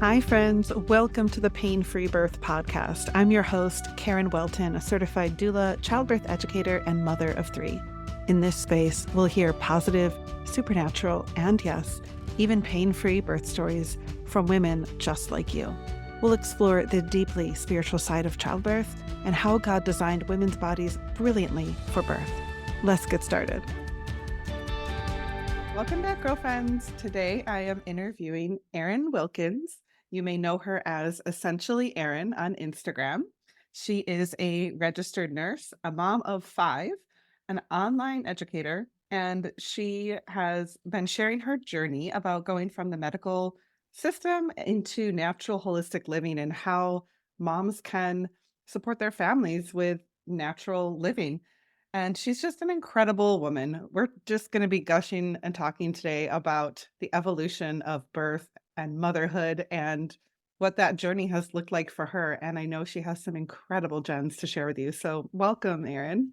Hi, friends. Welcome to the Pain-Free Birth Podcast. I'm your host, Erin Wilkins, a certified doula, childbirth educator, and mother of three. In this space, we'll hear positive, supernatural, and yes, even pain-free birth stories from women just like you. We'll explore the deeply spiritual side of childbirth and how God designed women's bodies brilliantly for birth. Let's get started. Welcome back, girlfriends. Today, I am interviewing Erin Wilkins. You may know her as Essentially Erin on Instagram. She is a registered nurse, a mom of 5, an online educator, and she has been sharing her journey about going from the medical system into natural holistic living and how moms can support their families with natural living. And she's just an incredible woman. We're just going to be gushing and talking today about the evolution of birth and motherhood and what that journey has looked like for her. And I know she has some incredible gems to share with you. So welcome, Erin.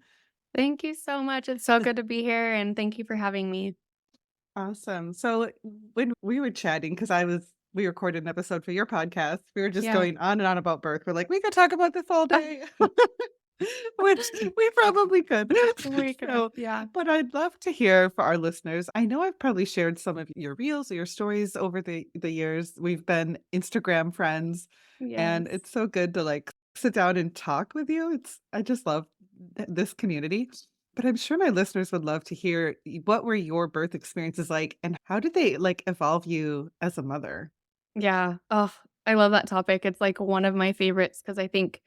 Thank you so much. It's so good to be here, and thank you for having me. Awesome. So when we were chatting, because we recorded an episode for your podcast, we were just Yeah. going on and on about birth. We're like, we could talk about this all day. Which we probably could. We could, So, yeah. but I'd love to hear for our listeners. I know I've probably shared some of your reels or your stories over the years. We've been Instagram friends, and Yes. it's so good to like sit down and talk with you. I just love this community. But I'm sure my listeners would love to hear what were your birth experiences like and how did they like evolve you as a mother? Yeah. Oh, I love that topic. It's like one of my favorites because I think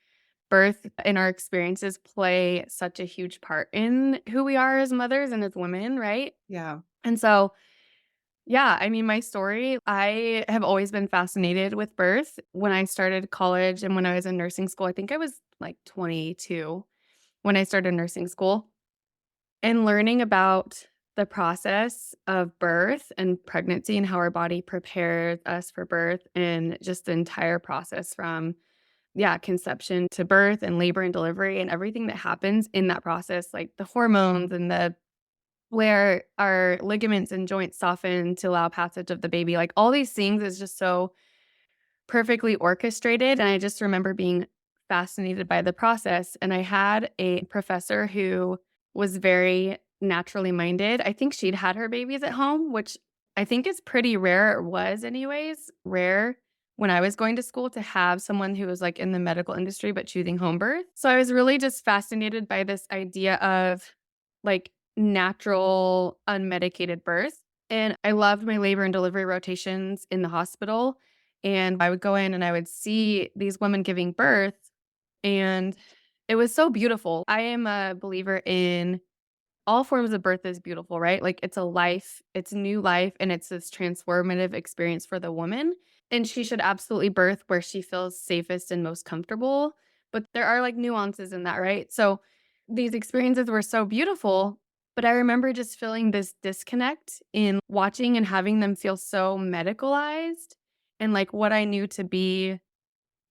birth and our experiences play such a huge part in who we are as mothers and as women, right? Yeah. And so, yeah, I mean, my story, I have always been fascinated with birth. When I started college and when I was in nursing school, I think I was like 22 when I started nursing school. And learning about the process of birth and pregnancy and how our body prepares us for birth and just the entire process from, yeah, conception to birth and labor and delivery and everything that happens in that process, like the hormones and the where our ligaments and joints soften to allow passage of the baby, like all these things is just so perfectly orchestrated. And I just remember being fascinated by the process. And I had a professor who was very naturally minded. I think she'd had her babies at home, which I think is pretty rare, or was anyways, rare when I was going to school to have someone who was like in the medical industry but choosing home birth. So I was really just fascinated by this idea of like natural unmedicated birth. And I loved my labor and delivery rotations in the hospital, and I would go in and I would see these women giving birth, and it was so beautiful. I am a believer in all forms of birth is beautiful, right? Like it's a life, it's new life, and it's this transformative experience for the woman. And she should absolutely birth where she feels safest and most comfortable. But there are like nuances in that, right? So these experiences were so beautiful. But I remember just feeling this disconnect in watching and having them feel so medicalized and like what I knew to be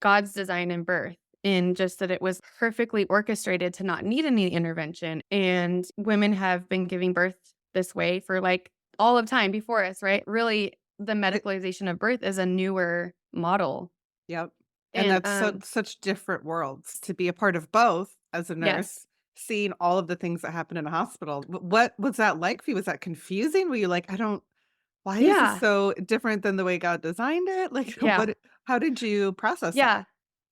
God's design in birth, in just that it was perfectly orchestrated to not need any intervention. And women have been giving birth this way for like all of time before us, right? Really, the It, medicalization of birth is a newer model. yep. And And that's such different worlds to be a part of both as a yes. nurse, seeing all of the things that happen in a hospital. What was that like for you? Was that confusing? Were you like, why is this Yeah. so different than the way God designed it? Like, Yeah. how did you process that? Yeah.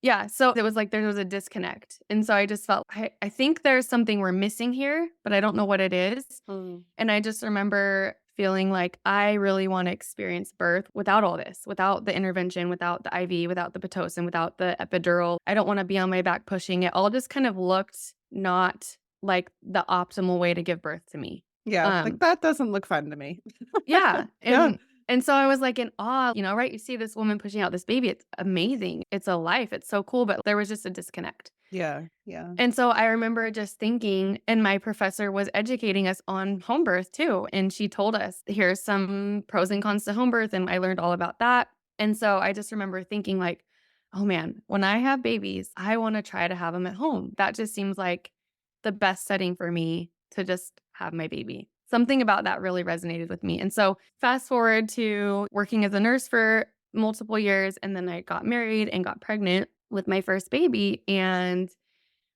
Yeah. So it was like there was a disconnect. And so I just felt, I think there's something we're missing here, but I don't know what it is. Mm. And I just remember feeling like I really want to experience birth without all this, without the intervention, without the IV, without the Pitocin, without the epidural. I don't want to be on my back pushing it. All just kind of looked not like the optimal way to give birth to me. Yeah, like Um, that doesn't look fun to me. yeah, Yeah. and so I was, like, in awe, right? You see this woman pushing out this baby, it's amazing, it's a life, it's so cool, but there was just a disconnect. Yeah, yeah. And so I remember just thinking, and my professor was educating us on home birth too, and she told us, "Here's some pros and cons to home birth," and I learned all about that. And so I just remember thinking like, "Oh man, when I have babies, I wanna try to have them at home." That just seems like the best setting for me to just have my baby. Something about that really resonated with me. And so fast forward to working as a nurse for multiple years, and then I got married and got pregnant with my first baby, and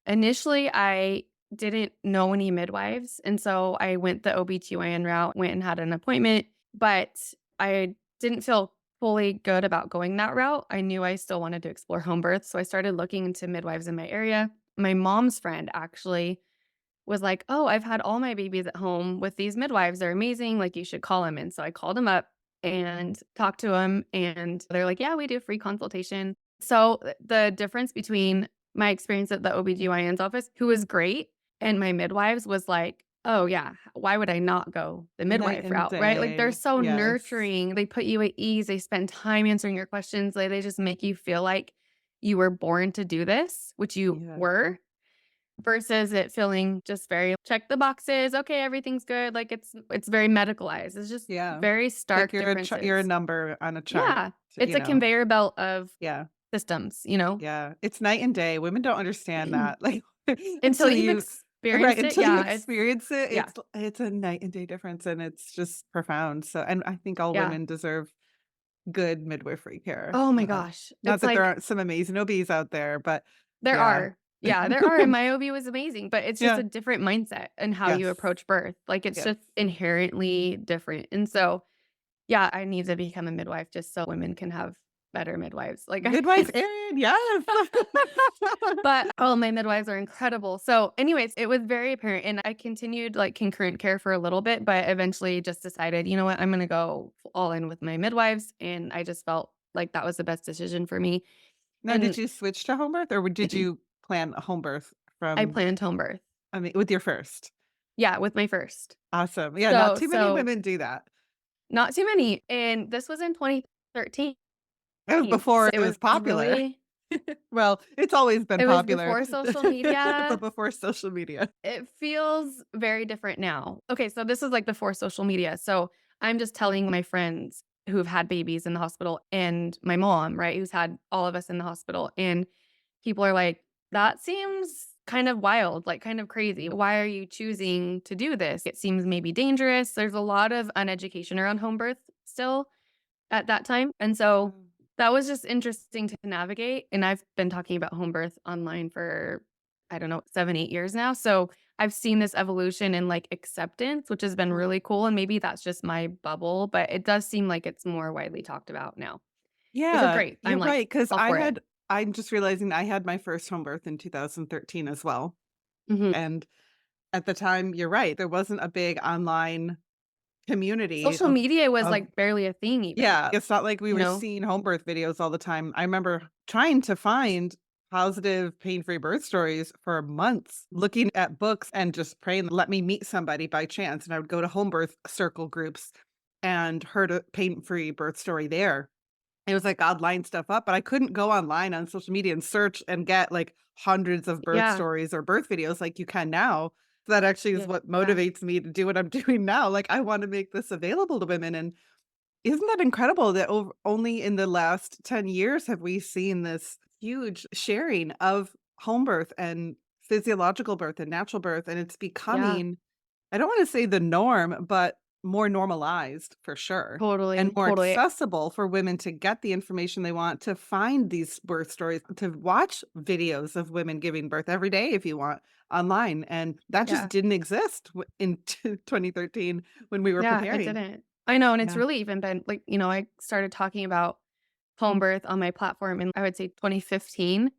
initially, I didn't know any midwives, and so I went the OBGYN route, went and had an appointment, but I didn't feel fully good about going that route. I knew I still wanted to explore home birth, so I started looking into midwives in my area. My mom's friend actually was like, "Oh, I've had all my babies at home with these midwives. They're amazing. Like, you should call them." And so I called them up and talked to them, and they're like, "Yeah, we do free consultation." So the difference between my experience at the OBGYN's office, who was great, and my midwives was like, "Oh, yeah, why would I not go the Night midwife and route?" Right? Like, they're day. so Yes. nurturing. They put you at ease. They spend time answering your questions. They just make you feel like you were born to do this, which you Yeah. were. Versus it feeling just very check the boxes, okay, everything's good, like, it's very medicalized. It's just Yeah. very Like stark you're a differences. number on a chart, Yeah, it's you a know? conveyor belt of Yeah. systems, you know? Yeah. It's night and day. Women don't understand that. Like Until until you've you right, experienced it, until you yeah, it's experience it, yeah, it's a night and day difference and it's just profound. So and I think all yeah. women deserve good midwifery care. Oh my gosh, Not it's that there like aren't some amazing OBs out there, but there yeah. are. Yeah, there are, and my OB was amazing, but it's just Yeah. a different mindset and how you Yes. approach birth, like, it's Yes. just inherently different, and so, yeah, I need to become a midwife just so women can have better midwives, like, Midwife Erin, yes. But, oh, my midwives are incredible. So, anyways, it was very apparent, and I continued, like, concurrent care for a little bit, but eventually just decided, "You know what? I'm gonna go all in with my midwives," and I just felt like that was the best decision for me, Now, did and you switch to home birth or did you plan a home birth I from planned home birth. I mean, with your first? Yeah, with my first. Awesome. Yeah, not So too many so women do that. not too many, and this was in 2013, It was so before it it was was popular. really Well, it's always been it was popular, before social media. but before social media. It feels very different now. Okay, so this is like before social media. So I'm just telling my friends who've had babies in the hospital and my mom, right, who's had all of us in the hospital. And people are like, that seems kind of wild, like kind of crazy. Why are you choosing to do this? It seems maybe dangerous. There's a lot of uneducation around home birth still at that time. And so Mm. that was just interesting to navigate. And I've been talking about home birth online for, I don't know, 7, 8 years now. So I've seen this evolution in like acceptance, which has been Mm. really cool. And maybe that's just my bubble, but it does seem like it's more widely talked about now, which is Yeah, great. you're I'm like right. Because all for it. I'm just realizing I had my first home birth in 2013 as well, Mhm. and at the time, you're right, there wasn't a big online community Social media was of like barely a thing, even, yeah, it's not like we you were know? seeing home birth videos all the time. I remember trying to find positive pain-free birth stories for months, looking at books and just praying, let me meet somebody by chance. And I would go to home birth circle groups and heard a pain-free birth story there. It was like God lined stuff up, but I couldn't go online on social media and search and get like hundreds of birth Yeah. stories or birth videos like you can now. So that actually is Yeah. what motivates me to do what I'm doing now. Like I want to make this available to women and isn't that incredible that only in the last 10 years have we seen this huge sharing of home birth and physiological birth and natural birth, and it's Yeah. becoming, I don't wanna say the norm, but more normalized for sure, and Totally. more Totally. accessible for women to get the information they want, to find these birth stories, to watch videos of women giving birth every day if you want online, and that just Yeah. didn't exist in 2013 when we were Yeah, it preparing. didn't. I know, and it's Yeah. really even been like, I started talking about home birth on my platform in I would say 2015,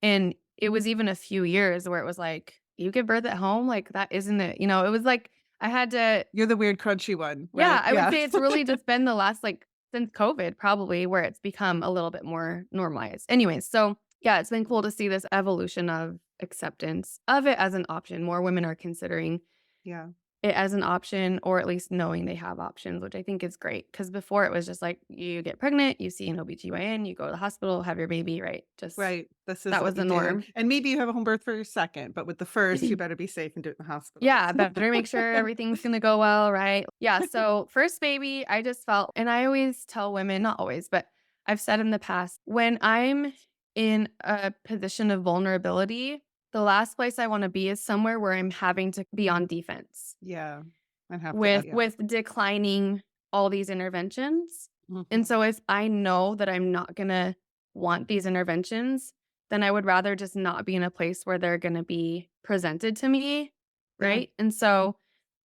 and it was even a few years where it was like, "You give birth at home? Like, that isn't it?" It was like I had to You're the weird crunchy one, yeah, right? I would Yeah. say it's really just been the last, like since COVID probably where it's become a little bit more normalized. Anyways, so, yeah, it's been cool to see this evolution of acceptance of it as an option. More women are considering Yeah. it as an option or at least knowing they have options, which I think is great. Because before it was just like you get pregnant, you see an OBGYN, you go to the hospital, have your baby, right? Just Right. This is that what was you the do. norm. And maybe you have a home birth for your second, but with the first, you better be safe and do it in the hospital. Yeah, better make sure everything's gonna go well, right? Yeah, so first baby, I just felt and I always tell women, not always, but I've said in the past, when I'm in a position of vulnerability, the last place I wanna be is somewhere where I'm having to be on defense Yeah. And have to, with yeah. with declining all these interventions. And Mhm. so if I know that I'm not gonna want these interventions, then I would rather just not be in a place where they're gonna be presented to me, Yeah, right? And so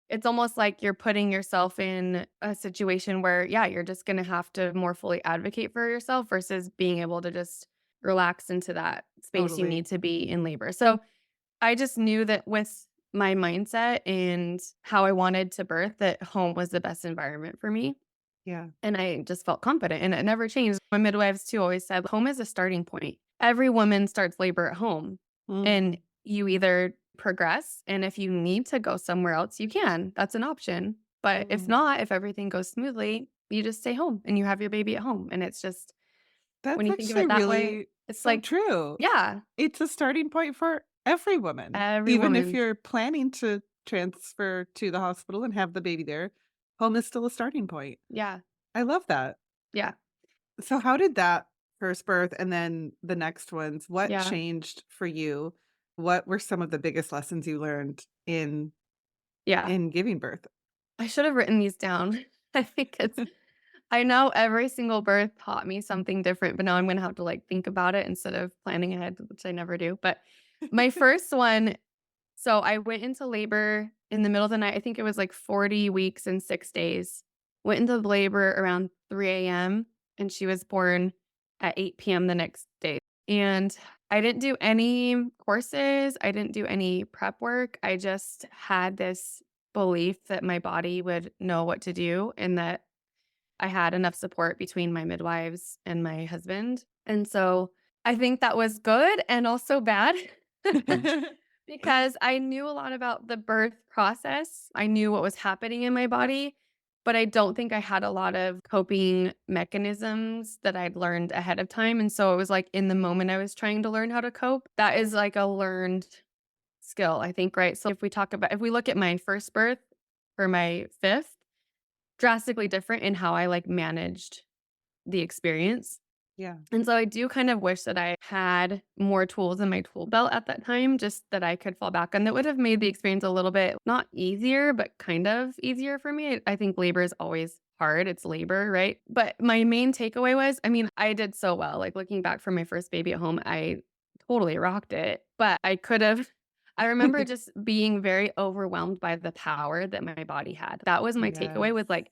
it's almost like you're putting yourself in a situation where, yeah, you're just gonna have to more fully advocate for yourself versus being able to just relax into that space you totally. need to be in labor. So I just knew that with my mindset and how I wanted to birth, that home was the best environment for me. Yeah. And I just felt confident and it never changed. My midwives too always said home is a starting point. Every woman starts labor at home and Mhm. you either progress and if you need to go somewhere else, you can. That's an option. But if Mhm. not, if everything goes smoothly, you just stay home and you have your baby at home. And it's just when That's you think of actually it that way, really it's so like, true. yeah, It's a starting point for every woman. every Even if woman. you're planning to transfer to the hospital and have the baby there, home is still a starting point. Yeah. I love that. Yeah. So how did that first birth and then the next ones, what Yeah. changed for you? What were some of the biggest lessons you learned Yeah. in giving birth? I should have written these down. I think it's I know every single birth taught me something different, but now I'm gonna have to, like, think about it instead of planning ahead, which I never do, but my first one so I went into labor in the middle of the night, I think it was, like, 40 weeks and 6 days. Went into labor around 3 AM, and she was born at 8 PM the next day, and I didn't do any courses, I didn't do any prep work, I just had this belief that my body would know what to do and that I had enough support between my midwives and my husband. And so I think that was good and also bad because I knew a lot about the birth process. I knew what was happening in my body, but I don't think I had a lot of coping mechanisms that I'd learned ahead of time. And so it was like in the moment I was trying to learn how to cope. That is like a learned skill, I think, right? So if we look at my first birth for my fifth, drastically different in how I, like, managed the experience, Yeah. and so I do kind of wish that I had more tools in my tool belt at that time just that I could fall back on that would have made the experience a little bit not easier, but kind of easier for me. I think labor is always hard, it's labor, right? But my main takeaway was, I mean, I did so well, like, looking back from my first baby at home, I totally rocked it, but I could have I remember just being very overwhelmed by the power that my body had. That was my takeaway Yes. with, like,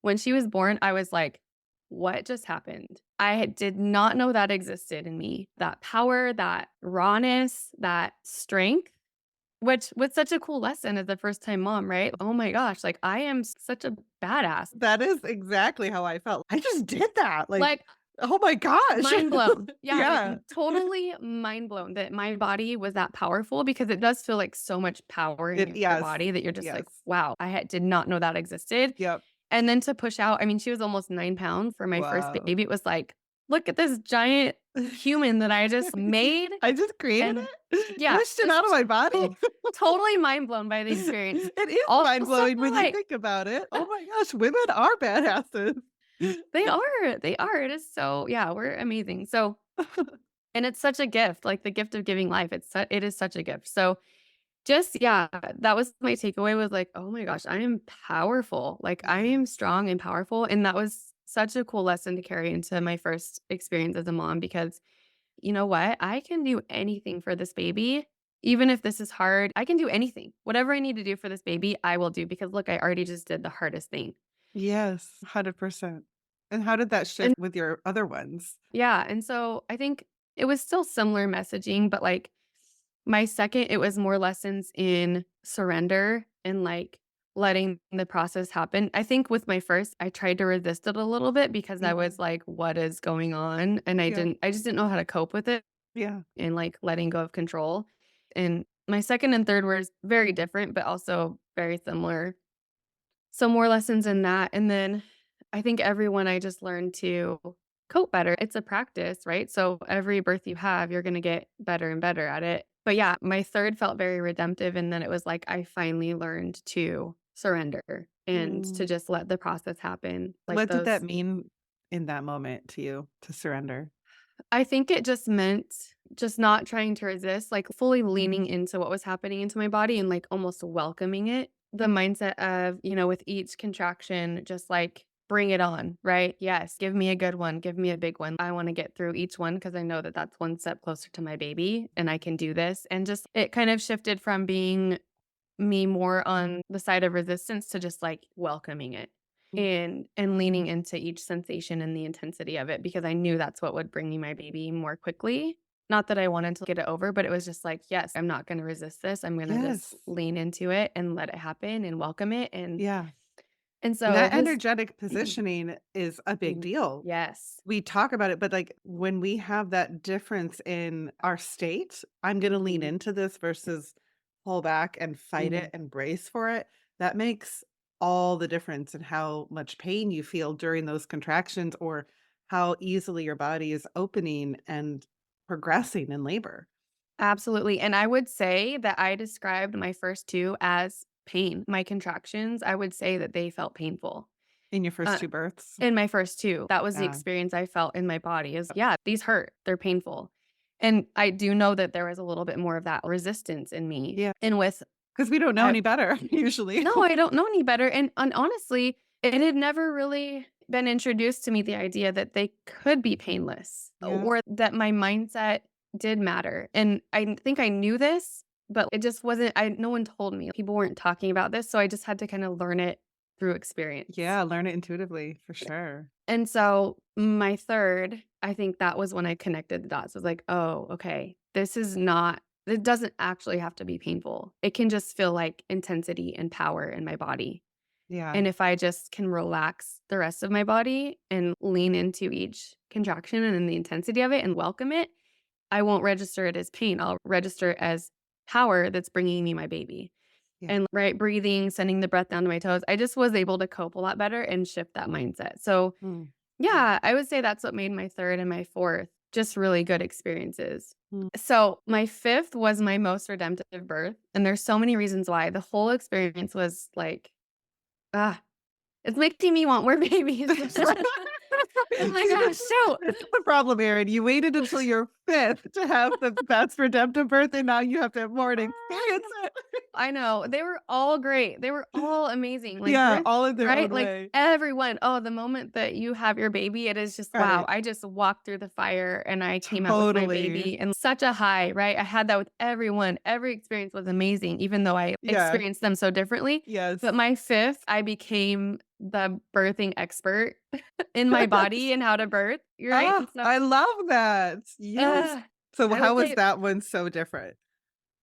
when she was born, I was like, "What just happened?" I did not know that existed in me. That power, that rawness, that strength, which was such a cool lesson as a first-time mom, right? Oh my gosh, like, I am such a badass. That is exactly how I felt. I just did that, like, Like, oh my gosh. mind blown. Yeah, like, Yeah. totally mind blown that my body was that powerful because it does feel like so much power in It your yes, body that you're just yes. like, "Wow, did not know that existed." Yep. And then to push out I mean, she was almost 9 pounds for my first Wow. baby. It was like, "Look at this giant human that I just made," I just created and it, yeah, pushed it out of just my body. totally mind blown by the experience. It is Also, mind-blowing when you like think about it. Oh my gosh, women are badasses. they are. It is so yeah, we're amazing. So and it's such a gift, like the gift of giving life. It is such a gift. So just yeah, that was my takeaway was like, "Oh my gosh, I am powerful. Like, I am Yes. strong and powerful." And that was such a cool lesson to carry into my first experience as a mom because you know what? I can do anything for this baby. Even if this is hard, I can do anything. Whatever I need to do for this baby, I will do because look, I already just did the hardest thing. Yes, 100%. And how did that And shift with your other ones? yeah, and so I think it was still similar messaging, but like my second, it was more lessons in surrender and like letting the process happen. I think with my first, I tried to resist it a little bit because I Yeah. was like, what is going on? And Yeah. I just didn't know how to cope with it Yeah. and like letting go of control. And my second and third were very different, but also very similar. So more lessons in that. And then I think everyone I just learned to cope better. It's a practice, right? So every birth you have, you're going to get better and better at it. But yeah, my third felt very redemptive. And then it was like I finally learned to surrender and to Mm. just let the process happen. Like What did that those, mean in that moment to you, to surrender? I think it just meant just not trying to resist, like fully leaning Mhm. into what was happening into my body and like almost welcoming it. The mindset of, with each contraction, just like bring it on, right? Yes, give me a good one, give me a big one. I wanna get through each one because I know that that's one step closer to my baby, and I can do this, and just it kind of shifted from being me more on the side of resistance to just, like, welcoming it Mm. and leaning into each sensation and the intensity of it because I knew that's what would bring me my baby more quickly. Not that I wanted to get it over, but it was just like, "Yes, I'm not gonna resist this. I'm gonna just Yes. lean into it and let it happen and welcome it," Yeah. and And so it that was energetic positioning is a big Mhm. deal. Yes. We talk about it, but, like, when we have that difference in our state, I'm gonna lean Mhm. into this versus pull back and fight it Mhm. and brace for it, that makes all the difference in how much pain you feel during those contractions or how easily your body is opening and progressing in labor Absolutely, and I would say that I described my first 2 as pain. My contractions, I would say that they felt painful. in your first Uh, 2 births. in my first 2, that was the Yeah. experience I felt in my body is, yeah, these hurt, they're painful. And I do know that there was a little bit more of that resistance in me. Yeah, And with because we don't know I any better usually. no, I don't know any better, and honestly, it had never really been introduced to me the idea that they could be painless Yeah. or that my mindset did matter, and think I knew this, but it just wasn't I no one told me. People weren't talking about this, so I just had to kinda learn it through experience. Yeah, learn it intuitively for sure. And so my 3rd, I think that was when I connected the dots. I was like, "Oh, okay. This is not it doesn't actually have to be painful. It can just feel like intensity and power in my body." Yeah. And if I just can relax the rest of my body and lean into each contraction and the intensity of it and welcome it, I won't register it as pain. I'll register it as power that's bringing me my baby. Yeah. And right breathing, sending the breath down to my toes. I just was able to cope a lot better and shift that mindset. So Mm. yeah, I would say that's what made my 3rd and my 4th just really good experiences. Mm. So, my 5th was my most redemptive birth, and there's so many reasons why. The whole experience was like, ah, it's making me want more babies. I'm like, "Oh, shoot." That's the problem, Erin. You waited until your 5th to have the best redemptive birth, and now you have to have more and experience it. I know. They were all great. They were all amazing. Like Yeah, birth, all in their right? own Like way. everyone. Oh, the moment that you have your baby, it is just wow. Right. I just walked through the fire and I came out with my Totally. baby and such a high, right? I had that with everyone. Every experience was amazing, even though I Yeah. experienced them so differently. Yes. But my 5th, I became the birthing expert in my body Yes. and how to birth, right? Ah, And so I love that. Yes. uh, So I would how was say that one so different?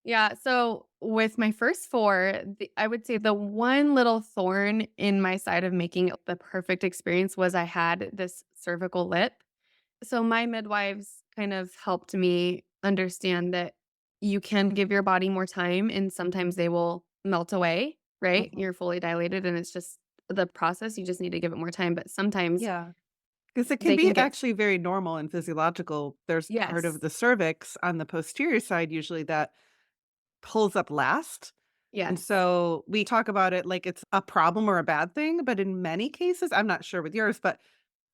yeah, so with my first 4, I would say the one little thorn in my side of making it the perfect experience was I had this cervical lip. So my midwives kind of helped me understand that you can give your body more time and sometimes they will melt away, right? Mhm. You're fully dilated and it's just the process, you just need to give it more time, but sometimes Yeah. 'Cause it can they can be get actually very normal and physiological. There's part of yes. the cervix on the posterior side usually that pulls up last. And Yes. so we talk about it like it's a problem or a bad thing, but in many cases, I'm not sure with yours, but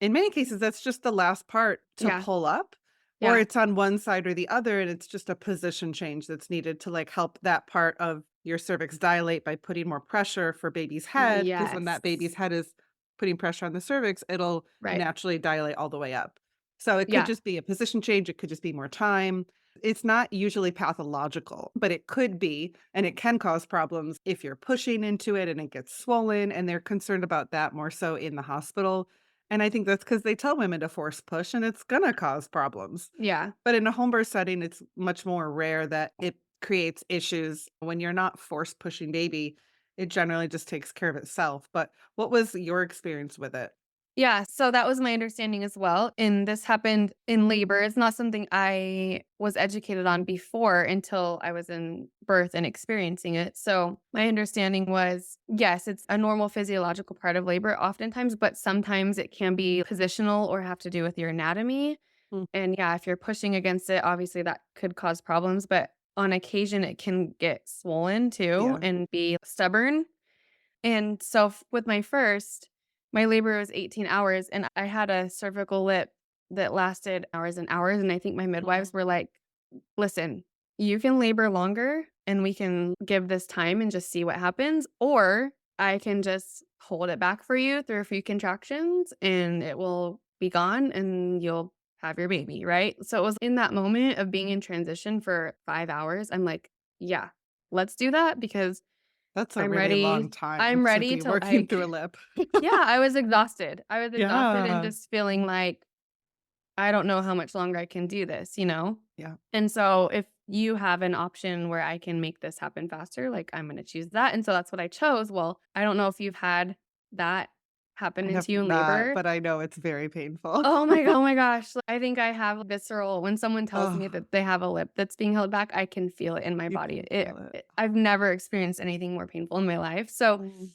in many cases, that's just the last part to Yeah. pull up, or Yeah. it's on one side or the other, and it's just a position change that's needed to like help that part of your cervix dilate by putting more pressure for baby's head. Because when that baby's Yes. head is putting pressure on the cervix, it'll Right. naturally dilate all the way up. So it could Yeah. just be a position change, it could just be more time. It's not usually pathological, but it could be, and it can cause problems if you're pushing into it and it gets swollen, and they're concerned about that more so in the hospital. And I think that's because they tell women to force push, and it's gonna cause problems. Yeah. But in a home birth setting, it's much more rare that it creates issues. When you're not force pushing baby, it generally just takes care of itself. But what was your experience with it? Yeah, so that was my understanding as well, and this happened in labor. It's not something I was educated on before until I was in birth and experiencing it. So, my understanding was, yes, it's a normal physiological part of labor oftentimes, but sometimes it can be positional or have to do with your anatomy. Mm, And yeah, if you're pushing against it, obviously that could cause problems, but on occasion it can get swollen too yeah. and be stubborn. And so with my first, my labor was 18 hours and I had a cervical lip that lasted hours and hours. And I think my midwives Mhm. were like, listen, you can labor longer and we can give this time and just see what happens. Or I can just hold it back for you through a few contractions and it will be gone and you'll have your baby, right? So it was in that moment of being in transition for 5 hours, I'm like, "Yeah, let's do that because That's a I'm really long ready. time I'm to ready be to working like." through a lip. Yeah, I was exhausted. I was exhausted and Yeah. just feeling like, "I don't know how much longer I can do this," you know? Yeah. And so if you have an option where I can make this happen faster, like, I'm gonna choose that, and so that's what I chose. Well, I don't know if you've had that happen I have into you in not, labor. but I know it's very painful. Oh my gosh, I think I have visceral when someone tells me Oh, that they have a lip that's being held back, I can feel it in my you body. can It feel it. it I've never experienced anything more painful in my life, so Mm.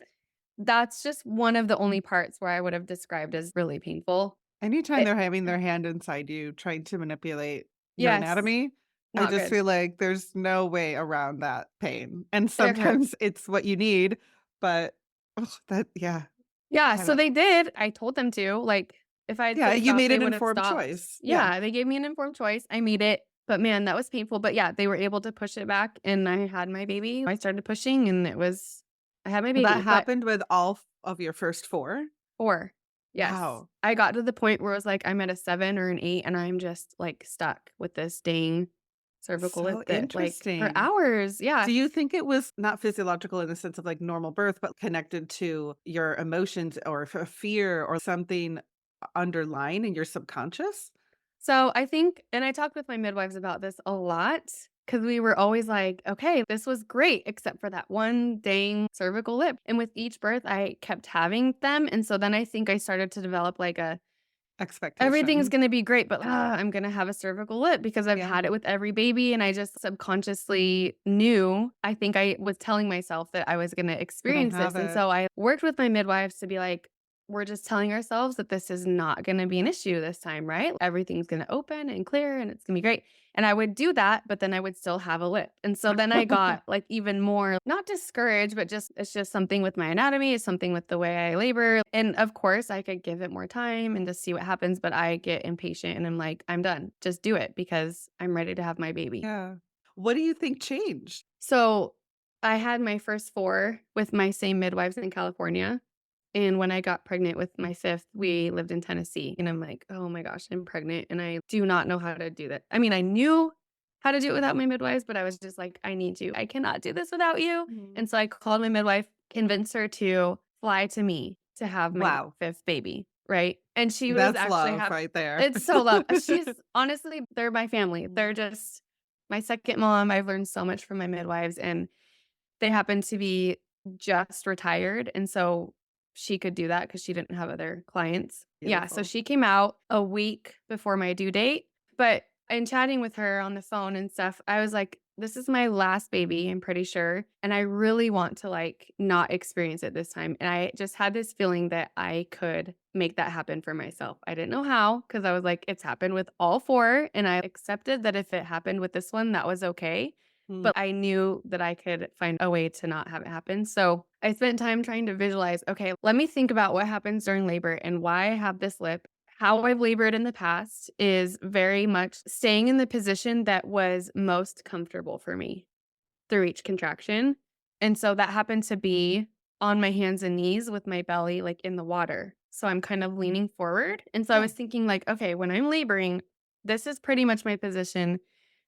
that's just one of the only parts where I would have described as really painful. Anytime It they're having their hand inside you trying to manipulate your Yes, anatomy, I not just good. feel like there's no way around that pain, and It hurts. sometimes it's what you need, but, ugh, that yeah, Yeah, I so don't they did. I told them to, like, if I had yeah, said you stop, made they an would have informed stopped. choice. Yeah. Yeah, they gave me an informed choice. I made it, but man, that was painful. But yeah, they were able to push it back and I had my baby. I started pushing and I had my That baby. But happened with all of your first 4? 4. Yes. Wow. I got to the point where it was like I'm at a 7 or an 8 and I'm just like stuck with this dang cervical So lip that like for interesting. hours. Yeah. Do you think it was not physiological in the sense of, like, normal birth, but connected to your emotions or fear or something underlying in your subconscious? So I think and I talked with my midwives about this a lot because we were always like, okay, this was great, except for that one dang cervical lip. And with each birth, I kept having them. And so then I think I started to develop like everything's Expectation. going to be great, but I'm going to have a cervical lip because I've Yeah. had it with every baby. And I just subconsciously knew, I think I was telling myself that I was going to Gonna experience this. have And it. so I worked with my midwives to be like, we're just telling ourselves that this is not going to be an issue this time, right? Everything's going to open and clear and it's going to be great. And I would do that, but then I would still have a lip. And so then I got like even more not discouraged, but just it's just something with my anatomy, it's something with the way I labor. And of course, I could give it more time and just see what happens, but I get impatient and I'm like, I'm done. Just do it because I'm ready to have my baby. Yeah. What do you think changed? So I had my first 4 with my same midwives in California. And when I got pregnant with my 5th, we lived in Tennessee. And I'm like, oh my gosh, I'm pregnant and I do not know how to do that. I mean, I knew how to do it without my midwives, but I was just like, I need you. I cannot do this without you. Mhm. And so I called my midwife, convinced her to fly to me to have my Wow. 5th baby. Right. And she was That's actually love right there. it's so love. She's honestly, they're my family. They're just my second mom. I've learned so much from my midwives and they happened to be just retired, and so she could do that because she didn't have other clients. Yeah, so Beautiful. she came out a week before my due date, but in chatting with her on the phone and stuff, I was like, "This is my last baby, I'm pretty sure, and I really want to, like, not experience it this time." And I just had this feeling that I could make that happen for myself. I didn't know how because I was like, "It's happened with all 4," and I accepted that if it happened with this one, that was okay. Mm. But I knew that I could find a way to not have it happen. So I spent time trying to visualize, okay, let me think about what happens during labor and why I have this lip. How I've labored in the past is very much staying in the position that was most comfortable for me through each contraction. And so that happened to be on my hands and knees with my belly like in the water. So I'm kind of leaning forward. And so I Yeah. was thinking like, okay, when I'm laboring, this is pretty much my position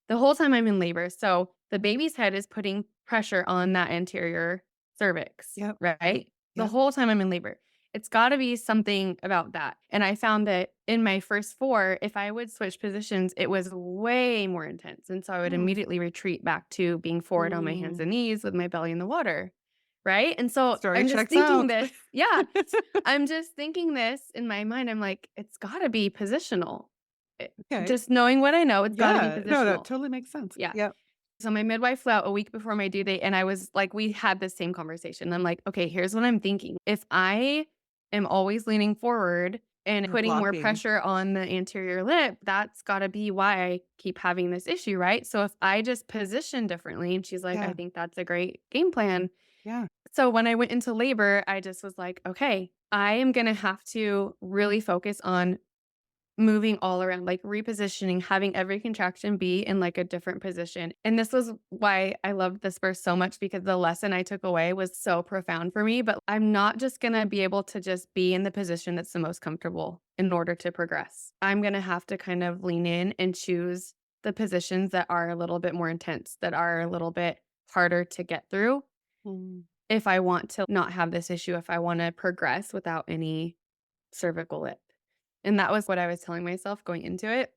the whole time I'm in labor. So the baby's head is putting pressure on that anterior cervix, Yep. right? The Yep. whole time I'm in labor. It's got to be something about that. And I found that in my first 4, if I would switch positions, it was way more intense. And so I would Mm. immediately retreat back to being forward on my hands Mm. and knees with my belly in the water. Right. And so Story I'm just checks thinking out. this. Yeah. I'm just thinking this in my mind. I'm like, it's got to be positional. Okay. Just knowing what I know, it's gotta be Yeah. No, that positional. totally makes sense. Yeah. Yep. So my midwife flew out a week before my due date, and I was like we had this same conversation. I'm like, "Okay, here's what I'm thinking. If I am always leaning forward and You're putting more blocking. pressure on the anterior lip, that's gotta be why I keep having this issue, right? So if I just position differently," and she's like, "I Yeah. think that's a great game plan." Yeah. So when I went into labor, I just was like, "Okay, I am gonna have to really focus on moving all around, like repositioning, having every contraction be in like a different position. And this was why I loved this verse so much because the lesson I took away was so profound for me. But I'm not just going to be able to just be in the position that's the most comfortable in order to progress. I'm going to have to kind of lean in and choose the positions that are a little bit more intense, that are a little bit harder to get through Mm, if I want to not have this issue, if I want to progress without any cervical lip. And that was what I was telling myself going into it.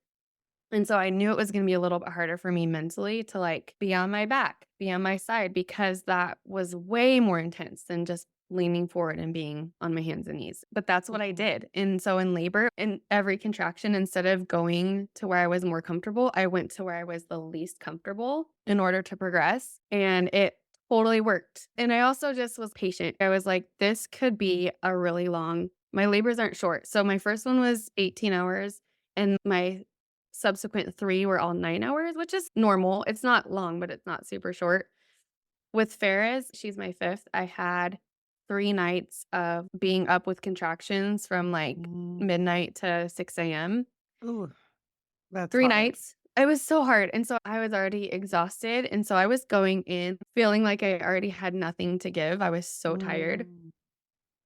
And so I knew it was gonna be a little bit harder for me mentally to, like, be on my back, be on my side, because that was way more intense than just leaning forward and being on my hands and knees. But that's what I mhm, did. And so in labor, in every contraction, instead of going to where I was more comfortable, I went to where I was the least comfortable in order to progress, and it totally worked. And I also just was patient. I was like, "This could be a really long." My labors aren't short. So my first one was 18 hours, and my subsequent 3 were all 9 hours, which is normal. It's not long, but it's not super short. With Ferris, she's my 5th, I had 3 nights of being up with contractions from, like, mm. midnight to 6 AM. Ooh, that's 3 hard. nights. It was so hard, and so I was already exhausted, and so I was going in feeling like I already had nothing to give. I was so tired. Mm,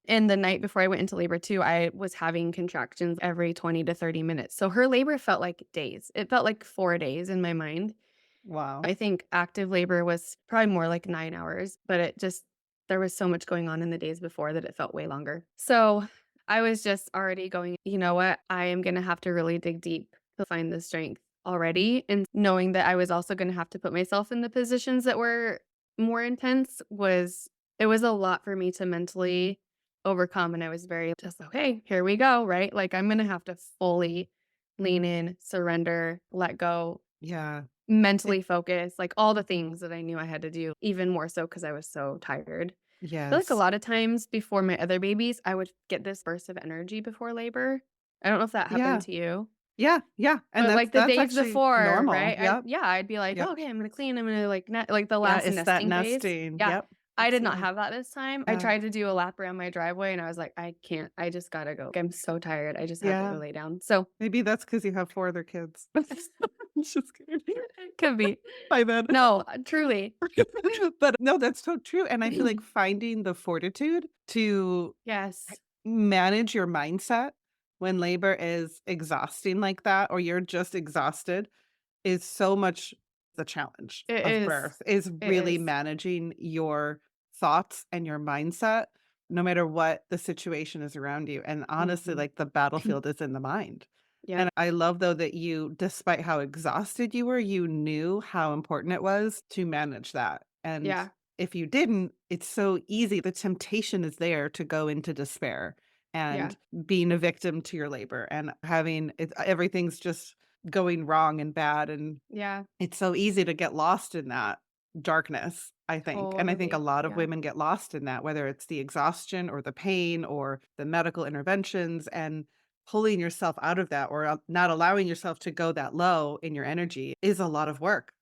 And the night before I went into labor too, I was having contractions every 20 to 30 minutes. So her labor felt like days. It felt like 4 days in my mind. wow. I think active labor was probably more like 9 hours, but it just there was so much going on in the days before that it felt way longer. So, I was just already going, "You know what? I am gonna have to really dig deep to find the strength already," and knowing that I was also gonna have to put myself in the positions that were more intense was it was a lot for me to mentally overcome, and I was very just, "Okay, here we go," right? Like, I'm gonna have to fully lean in, surrender, let go, Yeah. It mentally focus, like, all the mhm. things that I knew I had to do, even more so because I was so tired. I feel like a Yes. lot of times before my other babies, I would get this burst of energy before labor. I don't know if that happened Yeah. to you, Yeah, yeah, and but, that's like, the that's days actually before, normal. right? Yep, I'd be like, yep. "Oh, okay, I'm gonna clean, I'm gonna, like, like, the Yeah, last it's that nesting phase." nesting. Yeah. Yep, I did not absolutely. have that this time. I Yeah, tried to do a lap around my driveway, and I was like, "I can't. I just gotta go. I'm so tired. I just have to go yeah. lay down." So, Maybe that's because you have 4 other kids. Just kidding. could be. By then. No, truly. But no, that's so true, and I feel like finding the fortitude to Yes. manage your mindset when labor is exhausting like that, or you're just exhausted, is so much the challenge It of is. birth, is It really is. managing your thoughts and your mindset no matter what the situation is around you, and honestly, Mhm. like, the battlefield is in the mind. And Yep. I love, though, that you, despite how exhausted you were, you knew how important it was to manage that, and Yeah. if you didn't, it's so easy, the temptation is there to go into despair Yeah. and being a victim to your labor and having it everything's just going wrong and bad, and Yeah. it's so easy to get lost in that darkness, I think, and I think a Totally. lot of Yeah. women get lost in that, whether it's the exhaustion or the pain or the medical interventions, and pulling yourself out of that or, not allowing yourself to go that low in your energy is a lot of work,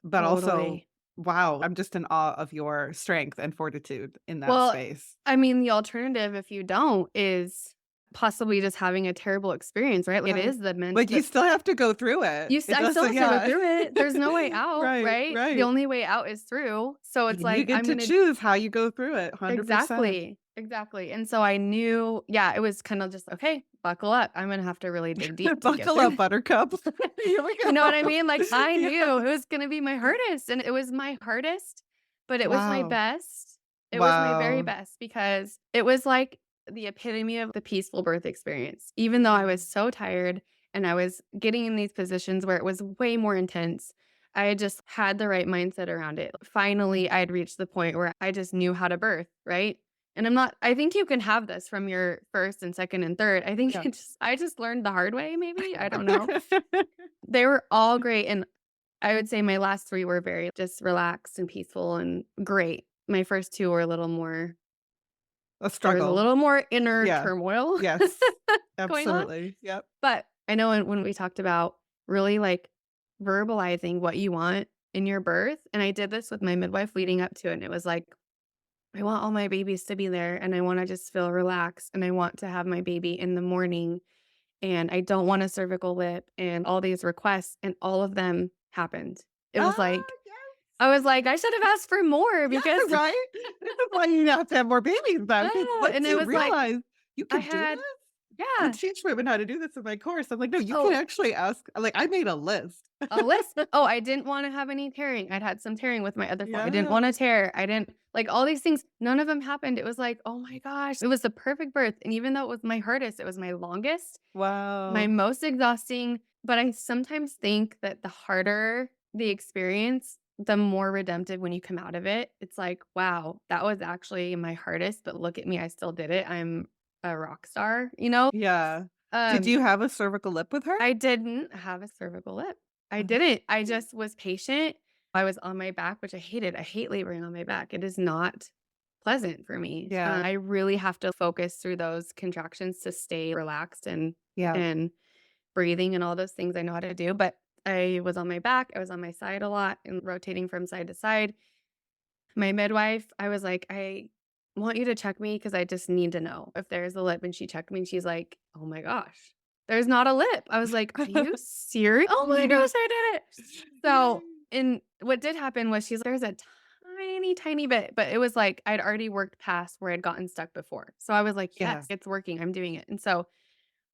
but also, Totally. wow, I'm just in awe of your strength and fortitude in that Well, space. I mean, the alternative if you don't is possibly just having a terrible experience, right? Like, it Right. is the men But you the still have to go through it. It I still doesn't have to go yeah. through it. There's no way out, Right, right? The right. only way out is through. So it's And you like, get I'm to gonna choose how you go through it, 100%. exactly. Exactly. And so I knew, yeah, it was kind of just, okay, buckle up. I'm gonna have to really dig deep to get Buckle through. up, buttercup. Here we You know what I go. mean? Like, I Yeah. knew it was gonna be my hardest, and it was my hardest, but it was my Wow. best. It was my very Wow. best because it was like the epitome of the peaceful birth experience. Even though I was Mhm. so tired and I was getting in these positions where it was way more intense, I had just had the right mindset around it. Finally, I had reached the point where I just knew how to birth, right? And I think you can have this from your first and second and third. I think Yeah. I just learned the hard way, maybe. I don't know. They were all great, and I would say my last 3 were very just relaxed and peaceful and great. My first 2 were a little more A there was a struggle. little more inner Yeah. turmoil Yes. going on, Absolutely. Yep. but I know when we talked about really, like, verbalizing what you want in your birth, and I did this with my midwife leading up to it, and it was like, "I want all my babies to be there, and I wanna just feel relaxed, and I want to have my baby in the morning and I don't want a cervical lip and all these requests, and all of them happened. It was Ah, like yes. I was like, "I should have asked for more Yeah, because." right? This is why you have to have more babies then, because And once it you was like realize you I can do had this, I yeah. teach women how to do this in my course. I'm like, "No, you can Oh, actually ask." Like, I made a list. a list. Oh, I didn't wanna have any tearing. I'd had some tearing with my other form. I didn't Yeah. wanna tear. I didn't like, all these things, none of them happened. It was like, "Oh my gosh." It was the perfect birth, and even though it was my hardest, it was my longest, my Wow. most exhausting, but I sometimes think that the harder the experience, the more redemptive when you come out of it. It's like, "Wow, that was actually my hardest, but look at me, I still did it. I'm a rock star," you know? Yeah. Did Um you have a cervical lip with her? I didn't have a cervical lip. I Okay. didn't. I just was patient. I was on my back, which I hated. I hate laboring on my back. It is not pleasant for me. Yeah. I really have to focus through those contractions to stay relaxed Yeah. and breathing and all those things I know how to do. But I was on my back. I was on my side a lot and rotating from side to side. My midwife, I was like, "I want you to check me because I just need to know if there's a lip." And she checked me and she's like, "Oh my gosh, there's not a lip." I was like, "Are you serious?" "Oh my gosh, I did it." So, Yay. and what did happen was "There's a tiny, tiny bit," but it was like I'd already worked past where I'd gotten stuck before. So I was like, Yeah. "Yes, it's working. I'm doing it." And so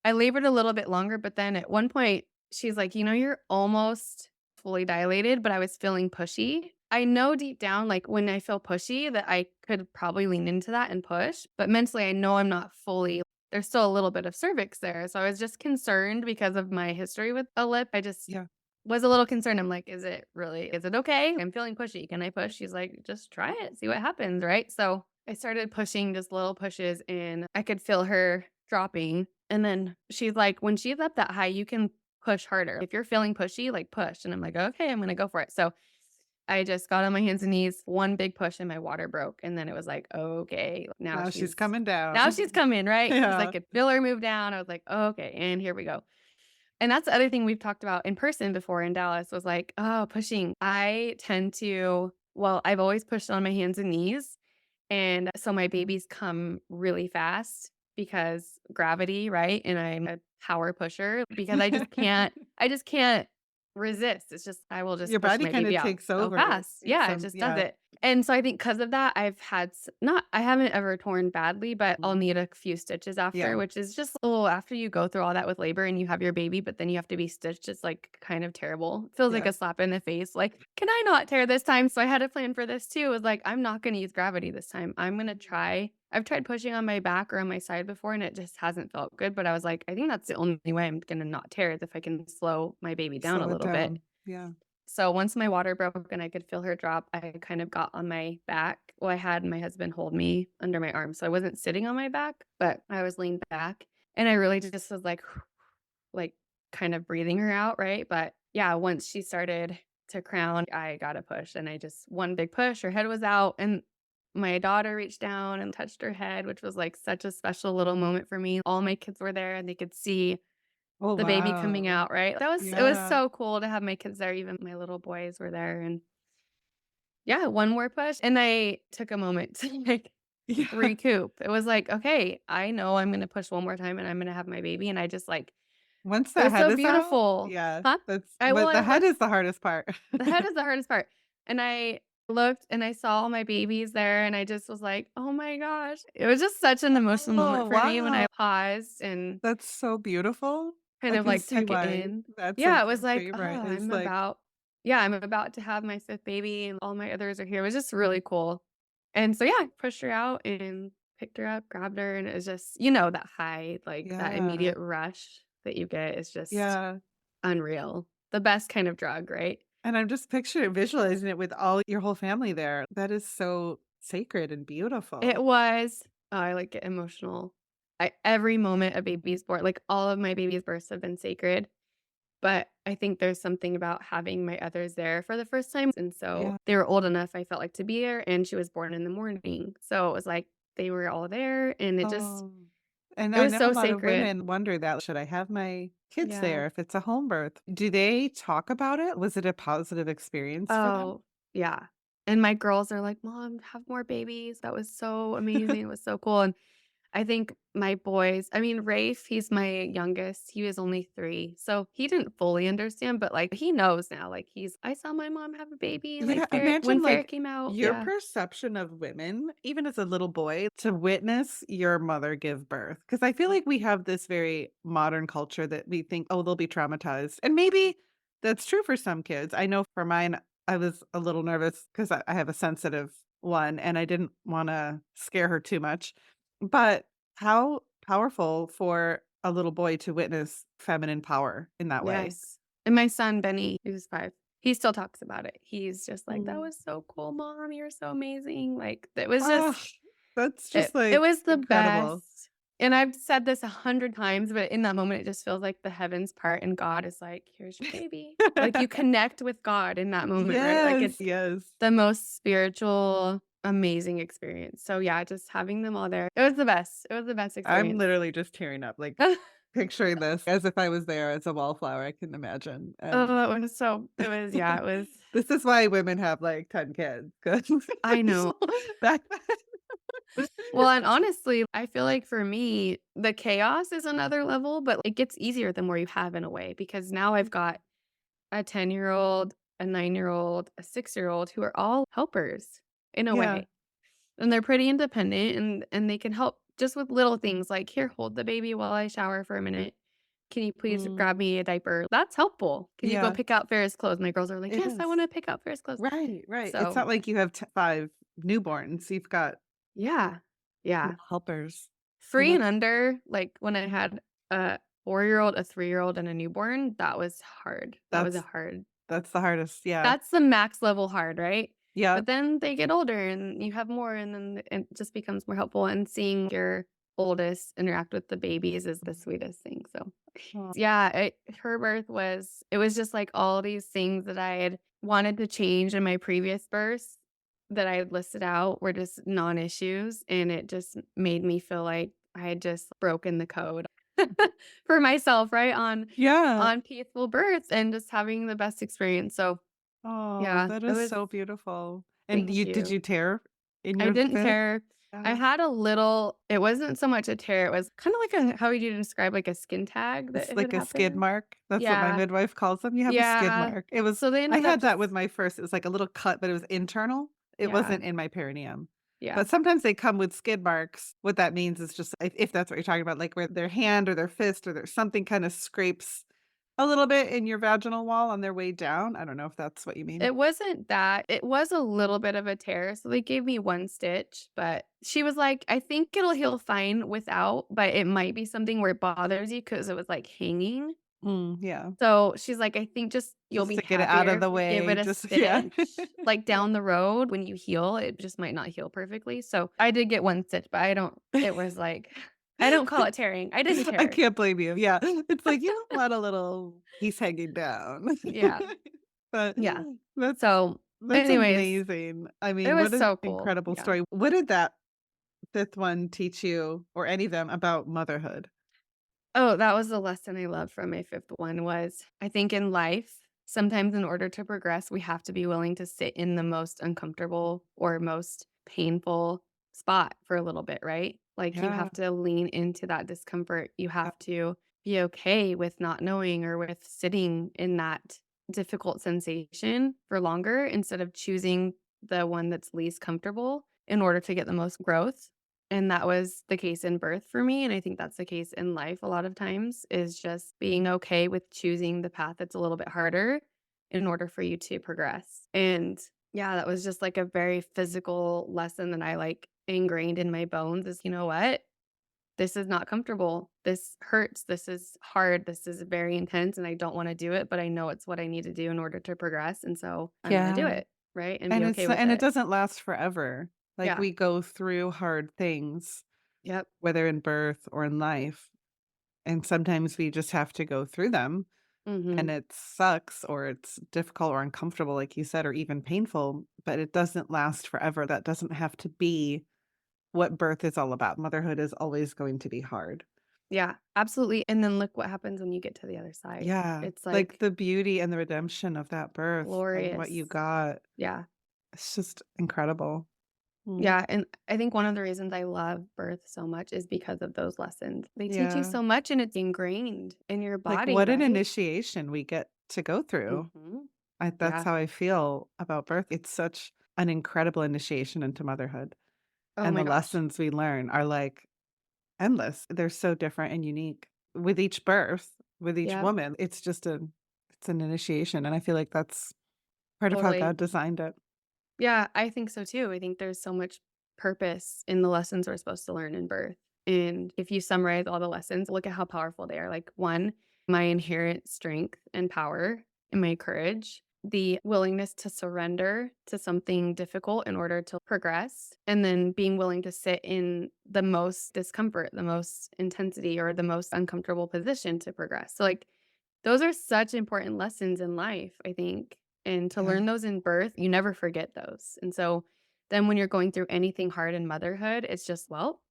I labored a little bit longer, but then at one point, she's like, You're almost fully dilated, but I was feeling pushy." I know deep down, like when I feel pushy, that I could probably lean into that and push, but mentally, I know I'm not fully, there's still a little bit of cervix there. So I was just concerned because of my history with a lip. I just Yeah. was a little concerned. I'm like, is it okay? I'm feeling pushy. Can I push? She's like, just try it, see what happens. Right. So I started pushing just little pushes and I could feel her dropping. And then she's like, when she's up that high, you can push harder. If you're feeling pushy, like push. And I'm like, okay, I'm going to go for it. So I just got on my hands and knees, one big push and my water broke. And then it was like, okay, Now she's coming down. now she's coming, right? Because I Yeah. could feel her move down. I was like, okay, and here we go. And that's the other thing we've talked about in person before in Dallas was like, oh, pushing. I tend to, well, I've always pushed on my hands and knees. And so my babies come really fast because gravity, right? And I'm a power pusher because I just can't resist. It's just, I will just Your push body my kinda baby out takes so over fast. in Yeah, it some just does yeah. it. And so I think because of that, I've had not, I haven't ever torn badly, but I'll Mhm. need a few stitches after, Yeah. which is just, oh, after you go through all that with labor and you have your baby, but then you have to be stitched, it's like kind of terrible. Feels like Yeah. a slap in the face. Like, can I not tear this time? So I had a plan for this too. It was like, I'm not going to use gravity this time. I'm going to try. I've tried pushing on my back or on my side before and it just hasn't felt good. But I was like, I think that's the only way I'm going to not tear is if I can slow my baby down a Slow it little bit. down. Yeah. So once my water broke and I could feel her drop, I kind of got on my back. Well, I had my husband hold me under my arm. So I wasn't sitting on my back, but I was leaned back. And I really just was like kind of breathing her out, right? But yeah, once she started to crown, I got a push and I just one big push, her head was out and my daughter reached down and touched her head, which was like such a special little moment for me. All my kids were there and they could see Oh, the baby coming wow. out, right? That was it was Yeah. so cool to have my kids there, even my little boys were there, and yeah, one more push, and I took a moment to, like, Yeah. recoup. It was like, "Okay, I know I'm gonna push one more time, and I'm gonna have my baby," and I just, like Once it the was head so is out, beautiful. yeah, Huh? that's I well, but I the head looked is the hardest part. the head is the hardest part, and I looked, and I saw all my babies there, and I just was like, "Oh my gosh." It was just such an emotional moment Oh, for me when wow. I paused and That's so beautiful. kind I of, can like, see took it why in. that's, Yeah, like, it was your like, "Oh, favorite. It's like I'm about to have my 5th baby, and all my others are here." It was just really Mhm. cool. And so, yeah, I pushed her out and picked her up, grabbed her, and it was just that high, like, that Yeah. immediate rush that you get is just Yeah. unreal. The best kind of drug, right? And I'm just picturing visualizing it with all your whole family there. That is so sacred and It beautiful. was I, like, get emotional. I every moment a baby's born like, all of my baby's births have been sacred. But I think there's something about having my others there for the first time, and so Yeah. they were old enough, I felt like, to be there, and she was born in the morning. So it was like they were all there, and Oh, and it I was know a so lot of sacred. women wonder that, should I have my kids Yeah. there if it's a home birth? Do they talk about it? Was it a positive experience for them? Oh, yeah. And my girls are like, "Mom, have more babies. That was so amazing. It was so cool." And I think my boys I mean, Rafe, he's my youngest, he was only 3, so he didn't fully understand, but, like, he knows now, like, I saw my mom have a baby, Yeah, like, when imagine, Farrah like, came out, your yeah. perception of women, even as a little boy, to witness your mother give birth. Because I feel like we have this very modern culture that we think, "Oh, they'll be traumatized," and maybe that's true for some kids. I know for mine, I was a little nervous 'cause I have a sensitive one, and I didn't wanna scare her too much, but how powerful for a little boy to witness feminine power in that way. Yes. And my son, Benny, he was 5. He still talks about it. He's just like, "That Mm. was so cool, mom. You're so amazing." Like, it was Ah, just that's just, it like, was the incredible. best. And I've said this 100 times, but in that moment, it just feels like the heavens part and God is like, "Here's your baby." Like, you connect with God in that moment, right? Like, Yes, it's yes. the most spiritual, amazing experience. So, yeah, just having them all there, it was the best. It was the best I'm experience. literally just tearing up, like, picturing this as if I was there as a wallflower, I can imagine, and Oh, it was so it was yeah, it was this is why women have, like, 10 kids, 'cause I know. back then. Well, and honestly, I feel like for me, the chaos is another level, but it gets easier the more you have in a way because now I've got a 10-year-old, a 9-year-old, a 6-year-old who are all helpers in a Yeah, way. And they're pretty independent and they can help just with little things like, "Here, hold the baby while I shower for a minute. Can you please mm, grab me a diaper?" That's helpful. "Can you go yeah, pick out Farrah's clothes?" My girls are like, it "Yes, I is. wanna pick out Farrah's clothes." Right, right. It's So, not like you have 5 newborns, you've got yeah. Yeah. little helpers. Well, 3 and that's under, like, when I had a 4-year-old, a 3-year-old, and a newborn, that was hard. That was a that's hard that's the hardest, yeah. that's the max level hard, right? But Yep. then they get older and you have more and then it just becomes more helpful, and seeing your oldest interact with the babies is the sweetest thing, so Aw, yeah, her birth was it was just, like, all these things that I had wanted to change in my previous births that I had listed out were just non-issues, and it just made me feel like I had just broken the code for myself, right, yeah. on peaceful births and just having the best experience, so, Oh, yeah, that it is was so beautiful. And thank you did you. you tear in I your didn't 5th? tear. I Yeah. had a little it wasn't so much a tear, it was kinda like a how would you describe, like, a skin tag that It's had like a skid happened? mark. That's what my Yeah. midwife calls them. You have a skid Yeah. mark. It was So they I ended up had that with just my first. It was like a little cut, but it was internal. It yeah, wasn't in my perineum. yeah. But sometimes they come with skid marks. What that means is just if that's what you're talking about, like where their hand or their fist or their something kinda scrapes a little bit in your vaginal wall on their way down. I don't know if that's what you mean. It wasn't that, it was a little bit of a tear, so they gave me 1 stitch, but she was like, "I think it'll heal fine without, but it might be something where it bothers you because it was, like, hanging." Mm, yeah. So she's like, "I think just you'll Just be to get it out happier of if the you give way. it a Just yeah. stitch, like, Yeah. down the road when you heal, it just might not heal perfectly." So I did get 1 stitch, but I don't it was like I don't call it tearing. I didn't I tear. can't blame you. Yeah. It's like you don't want a little piece hanging down. Yeah, But yeah. that's So, that's anyways, amazing. I it mean, was what an so cool. incredible Yeah. story. What did that 5th one teach you, or any of them, about motherhood? Oh, that was the lesson I loved from my 5th one was, I think in life, sometimes in order to progress, we have to be willing to sit in the most uncomfortable or most painful spot for a little bit, right? Like, you Yeah. have to lean into that discomfort. You Yeah. have to be okay with not knowing or with sitting in that difficult sensation for longer instead of choosing the one that's least comfortable in order to get the most growth. And that was the case in birth for me, and I think that's the case in life a lot of times, is just being okay with choosing the path that's a little bit harder in order for you to progress. And, yeah, that was just, like, a very physical lesson that I, like, ingrained in my bones is, "You know what? This is not comfortable. This hurts. This is hard. This is very intense, and I don't wanna do it, but I know it's what I need to do in order to progress, and so I'm gonna do Yeah. it." Right? And be And okay it's with and it it. doesn't last forever. Like, Yeah. we go through hard things, Yep. whether in birth or in life, and sometimes we just have to go through them, and Mhm. it sucks or it's difficult or uncomfortable, like you said, or even painful, but it doesn't last forever. That doesn't have to be what birth is all about. Motherhood is always going to be hard. Yeah, absolutely, and then look what happens when you get to the other side. Yeah, It's, like like, the beauty and the redemption of that birth and what you glorious. got. Yeah. It's just incredible. Mm. Yeah, and I think one of the reasons I love birth so much is because of those lessons. They teach you Yeah. so much and it's ingrained in your Like, body, what an right? initiation we get to go through. Mhm. That's Yeah. how I feel about birth. It's such an incredible initiation into motherhood, Oh and my the gosh. lessons we learn are, like, endless. They're so different and unique. With each birth, with each Yep, woman, it's an initiation, and I feel like that's part of how totally. God designed it. Yeah, I think so too. I think there's so much purpose in the lessons we're supposed to learn in birth. And if you summarize all the lessons, look at how powerful they are. Like, one, my inherent strength and power and my courage, the willingness to surrender to something difficult in order to progress, and then being willing to sit in the most discomfort, the most intensity, or the most uncomfortable position to progress. So, like, those are such important lessons in life, I think, and to Yeah, learn those in birth, you never forget those, and so then when you're going through anything hard in motherhood, it's just, "Well,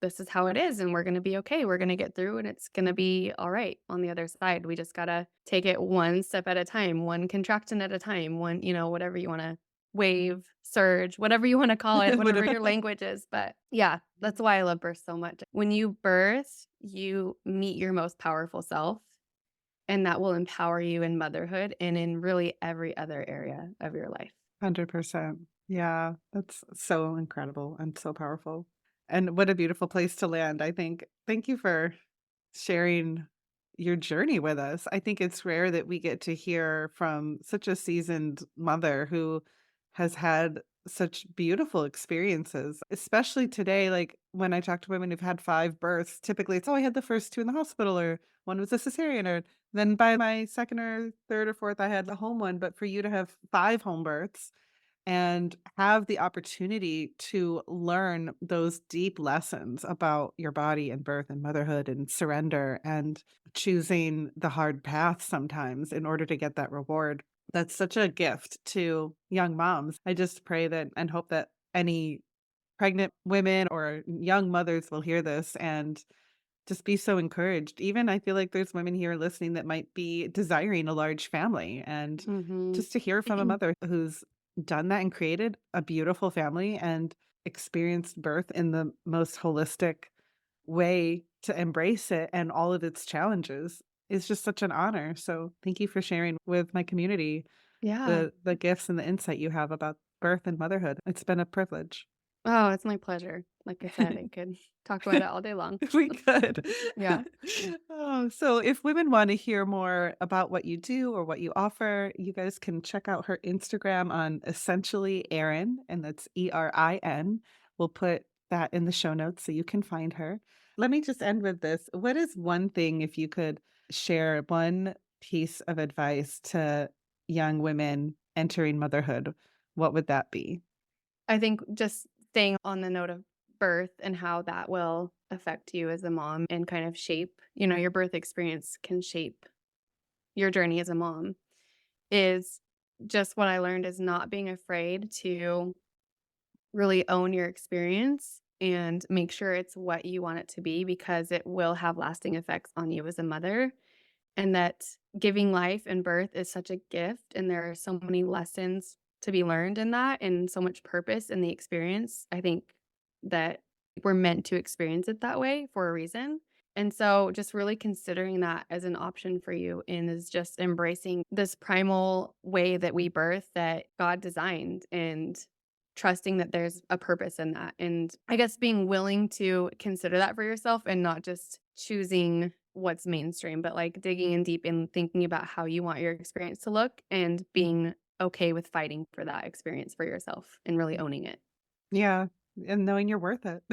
this is how it is, and we're gonna be okay, we're gonna get through, and it's gonna be alright on the other side." We just gotta take it one step at a time, one contraction at a time, one whatever you wanna wave, surge, whatever you wanna call it, whatever whatever. your language is, but yeah, that's why I love birth so much. When you birth, you meet your most powerful self, and that will empower you in motherhood and in really every other area of your life. 100%. Yeah, that's so incredible and so powerful. And what a beautiful place to land, I think. Thank you for sharing your journey with us. I think it's rare that we get to hear from such a seasoned mother who has had such beautiful experiences, especially today. Like when I talk to women who've had 5 births, typically it's, oh, I had the first 2 in the hospital, or one was a cesarean, or then by my second or third or fourth, I had the home one. But for you to have 5 home births and have the opportunity to learn those deep lessons about your body and birth and motherhood and surrender and choosing the hard path sometimes in order to get that reward. That's such a gift to young moms. I just pray that and hope that any pregnant women or young mothers will hear this and just be so encouraged. Even I feel like there's women here listening that might be desiring a large family, and Mhm. just to hear from a mother who's done that and created a beautiful family and experienced birth in the most holistic way to embrace it and all of its challenges is just such an honor. So thank you for sharing with my community Yeah. the gifts and the insight you have about birth and motherhood. It's been a privilege. Oh, it's my pleasure. Like I said, I could talk about it all day long. We could. Yeah. Oh, so if women wanna hear more about what you do or what you offer, you guys can check out her Instagram on essentially Erin, and that's Erin. We'll put that in the show notes so you can find her. Let me just end with this. What is one thing, if you could share one piece of advice to young women entering motherhood, what would that be? I think just staying on the note of birth and how that will affect you as a mom and kind of shape, your birth experience can shape your journey as a mom is just what I learned is not being afraid to really own your experience and make sure it's what you want it to be because it will have lasting effects on you as a mother. And that giving life and birth is such a gift. And there are so many lessons to be learned in that and so much purpose in the experience. I think that we're meant to experience it that way for a reason. And so just really considering that as an option for you and is just embracing this primal way that we birth that God designed and trusting that there's a purpose in that. And I guess being willing to consider that for yourself and not just choosing what's mainstream, but like digging in deep and thinking about how you want your experience to look and being okay with fighting for that experience for yourself and really owning it. Yeah, and knowing you're worth it.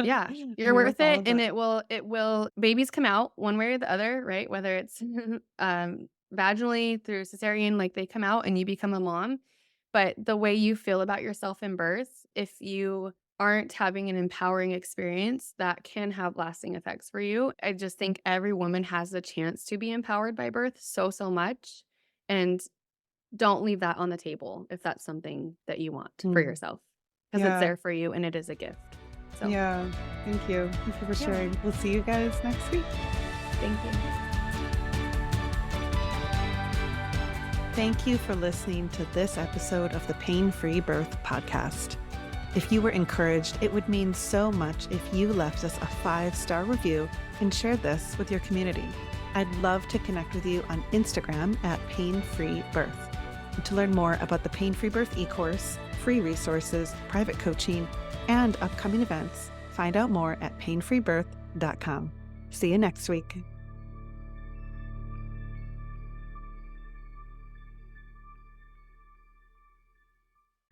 Yeah, you're You're worth worth all it of and it. it will babies come out one way or the other, right? Whether it's vaginally through cesarean, like they come out and you become a mom. But the way you feel about yourself in birth, if you aren't having an empowering experience, that can have lasting effects for you. I just think every woman has the chance to be empowered by birth so, so much. And don't leave that on the table if that's something that you want for Mm. yourself because it's Yeah, there for you and it is a gift. So, yeah. Thank you. Thank you for yeah. sharing. We'll see you guys next week. Thank you. Thank you for listening to this episode of the Pain Free Birth Podcast. If you were encouraged, it would mean so much if you left us a 5-star review and shared this with your community. I'd love to connect with you on Instagram at painfreebirth. And to learn more about the Pain-Free Birth e-course, free resources, private coaching, and upcoming events, find out more at painfreebirth.com. See you next week.